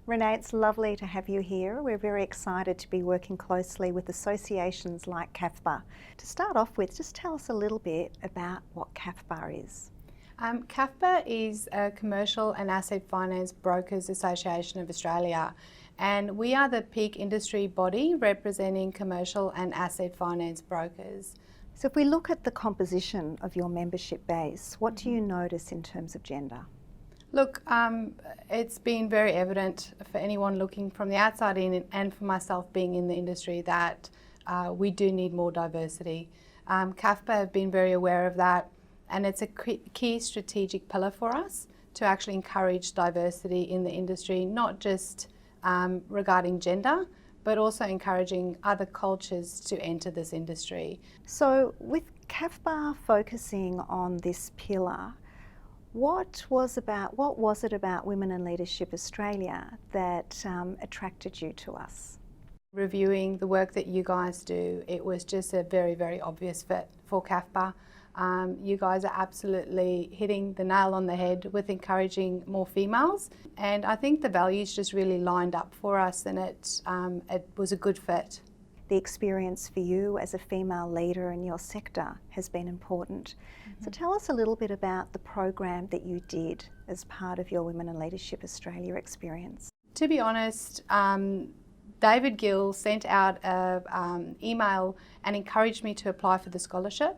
Renee, it's lovely to have you here. We're very excited to be working closely with associations like CAFBA. To start off with, just tell us a little bit about what CAFBA is. CAFBA is a Commercial and Asset Finance Brokers Association of Australia, and we are the peak industry body representing commercial and asset finance brokers. So if we look at the composition of your membership base, what do you notice in terms of gender? Look, it's been very evident for anyone looking from the outside in and for myself being in the industry that we do need more diversity. CAFBA have been very aware of that, and it's a key strategic pillar for us to actually encourage diversity in the industry, not just regarding gender, but also encouraging other cultures to enter this industry. So with CAFBA focusing on this pillar, what was it about Women in Leadership Australia that attracted you to us? Reviewing the work that you guys do, it was just a very, very obvious fit for CAFBA. You guys are absolutely hitting the nail on the head with encouraging more females, and I think the values just really lined up for us, and it was a good fit. The experience for you as a female leader in your sector has been important. So tell us a little bit about the program that you did as part of your Women in Leadership Australia experience. To be honest, David Gill sent out an email and encouraged me to apply for the scholarship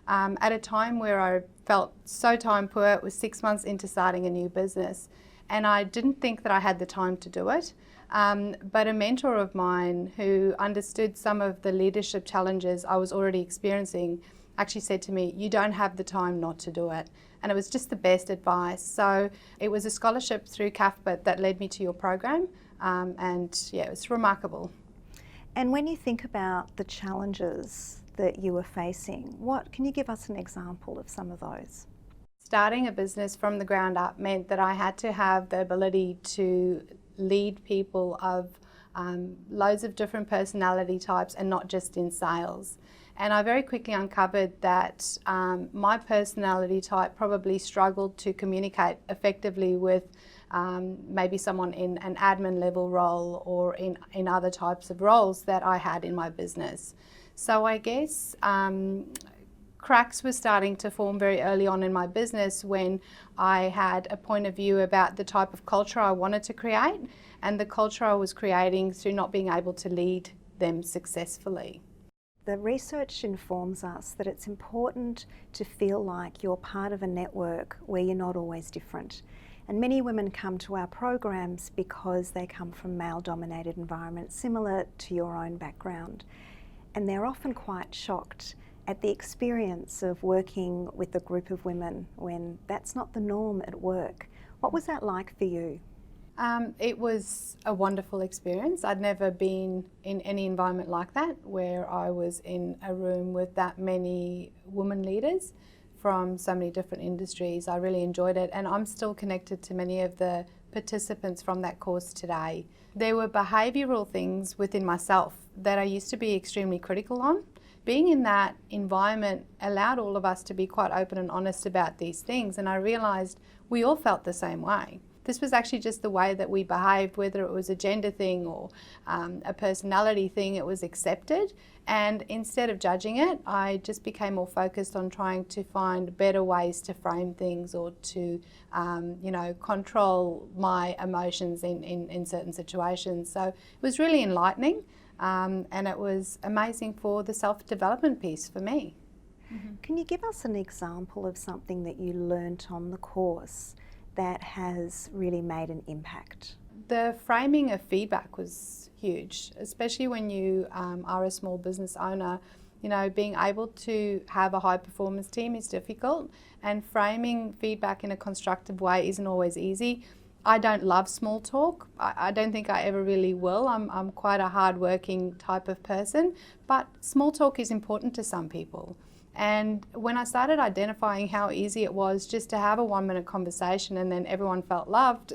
at a time where I felt so time poor. It was 6 months into starting a new business, and I didn't think that I had the time to do it. But a mentor of mine who understood some of the leadership challenges I was already experiencing actually said to me, "You don't have the time not to do it." And it was just the best advice. So it was a scholarship through CAFBA that led me to your program, and yeah, it was remarkable. And when you think about the challenges that you were facing, can you give us an example of some of those? Starting a business from the ground up meant that I had to have the ability to lead people of loads of different personality types and not just in sales. And I very quickly uncovered that my personality type probably struggled to communicate effectively with maybe someone in an admin level role or in other types of roles that I had in my business. So I guess cracks were starting to form very early on in my business when I had a point of view about the type of culture I wanted to create and the culture I was creating through not being able to lead them successfully. The research informs us that it's important to feel like you're part of a network where you're not always different. And many women come to our programs because they come from male-dominated environments similar to your own background. And they're often quite shocked at the experience of working with a group of women when that's not the norm at work. What was that like for you? It was a wonderful experience. I'd never been in any environment like that where I was in a room with that many women leaders from so many different industries. I really enjoyed it, and I'm still connected to many of the participants from that course today. There were behavioural things within myself that I used to be extremely critical on. Being in that environment allowed all of us to be quite open and honest about these things, and I realised we all felt the same way. This was actually just the way that we behaved, whether it was a gender thing or a personality thing, it was accepted. And instead of judging it, I just became more focused on trying to find better ways to frame things or to, control my emotions in certain situations. So it was really enlightening, and it was amazing for the self-development piece for me. Can you give us an example of something that you learnt on the course that has really made an impact? The framing of feedback was huge, especially when you are a small business owner. You know, being able to have a high performance team is difficult, and framing feedback in a constructive way isn't always easy. I don't love small talk. I don't think I ever really will. I'm quite a hard-working type of person, but small talk is important to some people. And when I started identifying how easy it was just to have a 1-minute conversation and then everyone felt loved,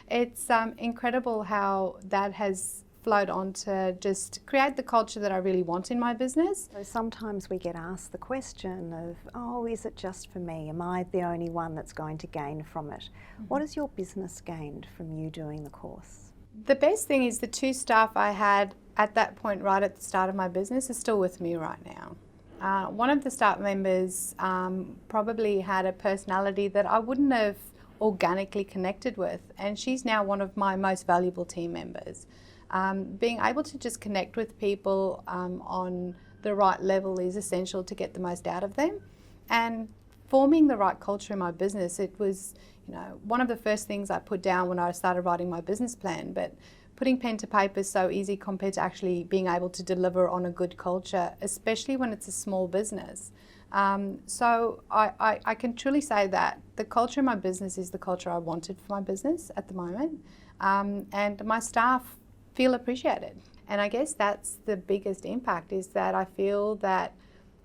it's incredible how that has flowed on to just create the culture that I really want in my business. So sometimes we get asked the question of, oh, is it just for me? Am I the only one that's going to gain from it? What has your business gained from you doing the course? The best thing is the 2 staff I had at that point right at the start of my business are still with me right now. One of the staff members probably had a personality that I wouldn't have organically connected with, and she's now one of my most valuable team members. Being able to just connect with people on the right level is essential to get the most out of them. And forming the right culture in my business, it was, one of the first things I put down when I started writing my business plan. But putting pen to paper is so easy compared to actually being able to deliver on a good culture, especially when it's a small business. So I can truly say that the culture in my business is the culture I wanted for my business at the moment. And my staff feel appreciated. And I guess that's the biggest impact, is that I feel that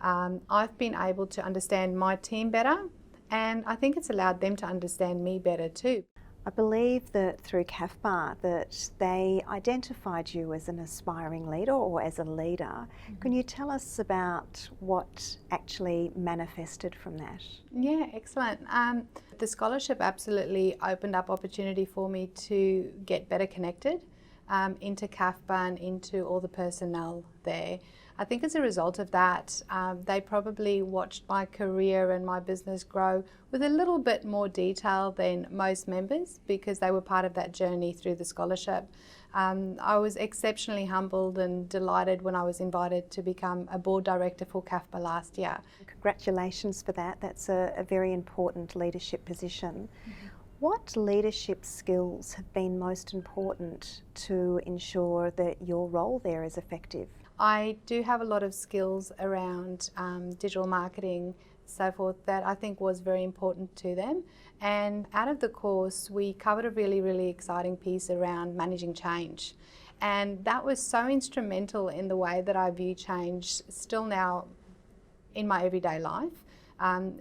I've been able to understand my team better, and I think it's allowed them to understand me better too. I believe that through CAFBA that they identified you as an aspiring leader or as a leader. Mm-hmm. Can you tell us about what actually manifested from that? Yeah, excellent. The scholarship absolutely opened up opportunity for me to get better connected into CAFBA and into all the personnel there. I think as a result of that, they probably watched my career and my business grow with a little bit more detail than most members, because they were part of that journey through the scholarship. I was exceptionally humbled and delighted when I was invited to become a board director for CAFBA last year. Congratulations for that. That's a very important leadership position. Mm-hmm. What leadership skills have been most important to ensure that your role there is effective? I do have a lot of skills around digital marketing, so forth, that I think was very important to them. And out of the course, we covered a really, really exciting piece around managing change. And that was so instrumental in the way that I view change still now in my everyday life.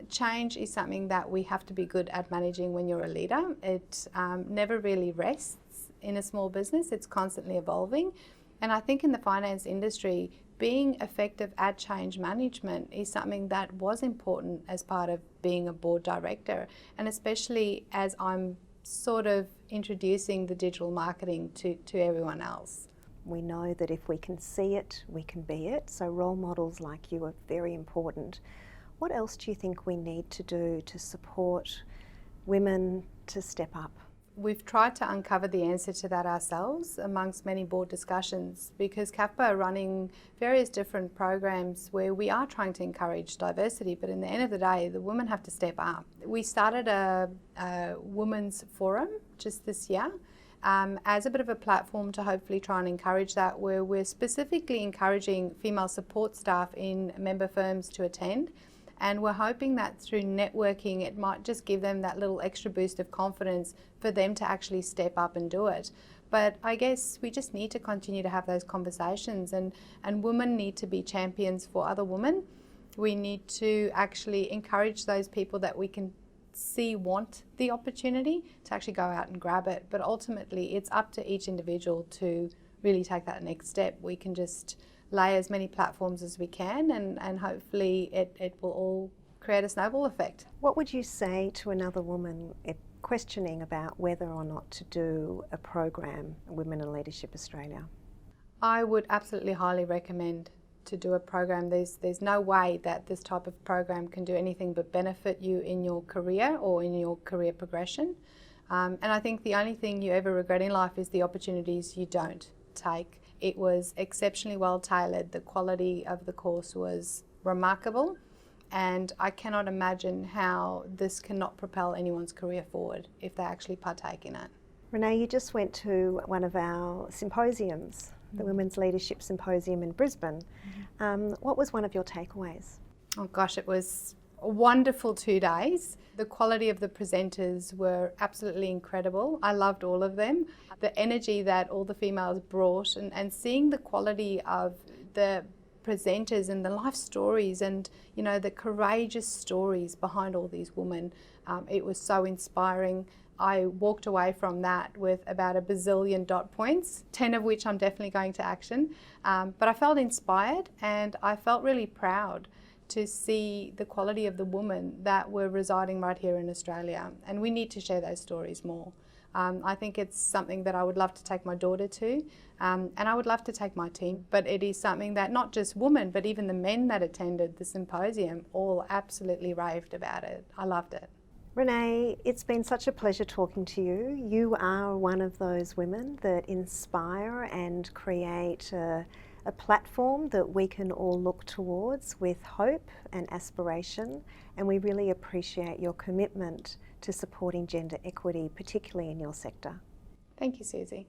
Change is something that we have to be good at managing when you're a leader. It never really rests in a small business. It's constantly evolving. And I think in the finance industry, being effective at change management is something that was important as part of being a board director, and especially as I'm sort of introducing the digital marketing to everyone else. We know that if we can see it, we can be it. So role models like you are very important. What else do you think we need to do to support women to step up? We've tried to uncover the answer to that ourselves amongst many board discussions, because CAFBA are running various different programs where we are trying to encourage diversity, but in the end of the day, the women have to step up. We started a women's forum just this year as a bit of a platform to hopefully try and encourage that, where we're specifically encouraging female support staff in member firms to attend. And we're hoping that through networking, it might just give them that little extra boost of confidence for them to actually step up and do it. But I guess we just need to continue to have those conversations, and women need to be champions for other women. We need to actually encourage those people that we can see want the opportunity to actually go out and grab it. But ultimately, it's up to each individual to really take that next step. We can just lay as many platforms as we can, and hopefully it will all create a snowball effect. What would you say to another woman questioning about whether or not to do a program, Women in Leadership Australia? I would absolutely highly recommend to do a program. There's no way that this type of program can do anything but benefit you in your career or in your career progression. And I think the only thing you ever regret in life is the opportunities you don't take. It was exceptionally well tailored. The quality of the course was remarkable, and I cannot imagine how this cannot propel anyone's career forward if they actually partake in it. Renee, you just went to one of our symposiums, the Women's Leadership Symposium in Brisbane. Mm-hmm. What was one of your takeaways? Oh gosh, it was a wonderful 2 days. The quality of the presenters were absolutely incredible. I loved all of them. The energy that all the females brought, and seeing the quality of the presenters and the life stories, and the courageous stories behind all these women, it was so inspiring. I walked away from that with about a bazillion dot points, 10 of which I'm definitely going to action. But I felt inspired, and I felt really proud to see the quality of the women that were residing right here in Australia. And we need to share those stories more. I think it's something that I would love to take my daughter to, and I would love to take my team. But it is something that not just women, but even the men that attended the symposium all absolutely raved about it. I loved it. Renee, it's been such a pleasure talking to you. You are one of those women that inspire and create a platform that we can all look towards with hope and aspiration, and we really appreciate your commitment to supporting gender equity, particularly in your sector. Thank you, Susie.